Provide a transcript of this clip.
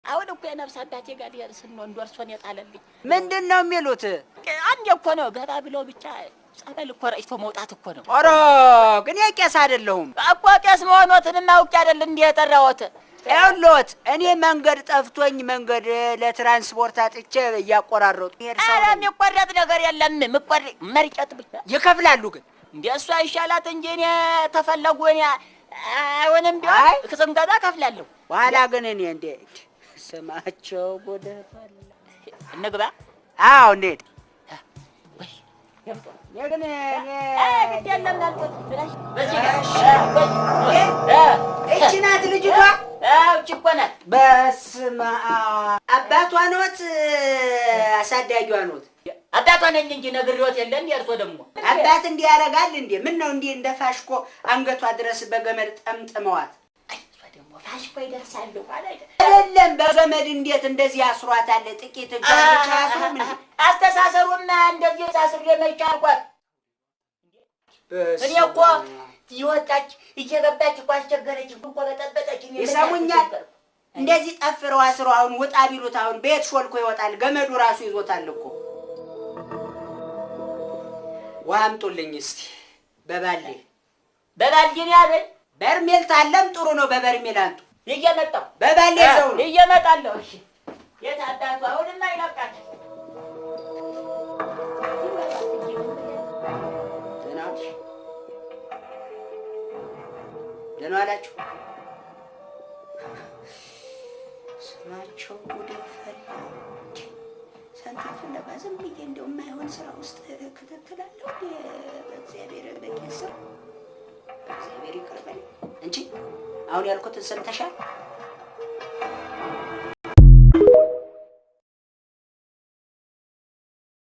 አሁን እኮ የነፍስ አባቴ ጋር ስንሆን ዶርሶን የጣለልኝ ምንድነው የሚሉት? አንዴ እኮ ነው ገባ ብለው ብቻ ጸበል እኮ ረጭቶ መውጣት እኮ ነው። ኧረ ግን ቄስ አይደለሁም እኮ ቄስ መሆኖትንማ አውቄ አይደል እንዴ የጠራሁት? ይኸውልዎት እኔ መንገድ ጠፍቶኝ መንገድ ለትራንስፖርት አጥቼ እያቆራረጡ ኧረ የሚቆረጥ ነገር የለም። መርጨት ብቻ ይከፍላሉ። ግን እንደ እሷ ይሻላት እንጂ እኔ ተፈለጉ እኔ አይሆንም ቢሆን ስንገዛ እከፍላለሁ። በኋላ ግን እኔ እንዴት ስማቸው ጎደፋል እንግባ። አዎ እንዴት ግን እቺ ናት ልጅቷ? እቺ እኮ ናት። በስመ አብ አባቷ ኖት አሳዳጊዋ ኖት? አባቷ ነኝ እንጂ ነግሬዎት የለ እንዴ? እርሶ ደግሞ አባት እንዲህ ያደርጋል እንዴ? ምን ነው እንዲህ እንደ ፋሽኮ አንገቷ ድረስ በገመድ ጠምጥመዋት? እሷ ደግሞ ፋሽኮ ይደርሳል አይደለም በገመድ እንዴት እንደዚህ ያስሯታል? ጥቂት እጇን ብቻ ያስሩም እንዴ? አስተሳሰሩና እንደዚህ ሳስር የመቻልኳት እኔ እኮ ይወጣች እየገባች እኮ አስቸገረች እኮ በጠበጠች። ይሰሙኛል? እንደዚህ ጠፍረው አስረው አሁን ውጣ ቢሉት አሁን ቤት ሾልኮ ይወጣል። ገመዱ ራሱ ይዞታል እኮ። ውሃ አምጡልኝ እስቲ በባልዲ ነው ያለኝ። በርሜል ታለም ጥሩ ነው። በበርሜል አንጡ። እየመጣሁ በባልዲ ሰው ነው እየመጣለሁ። እሺ የት አባቱ አሁንማ ይለቃል። ደህና ዋላችሁ። ስማቸው ጉድ ፈላ። ሳንቲም ፍለጋ ዝም ብዬ እንደው የማይሆን ስራ ውስጥ ክትትላለሁ። በእግዚአብሔር በቄስ ስር እግዚአብሔር ይቅር በለኝ እንጂ አሁን ያልኩትን ሰምተሻል?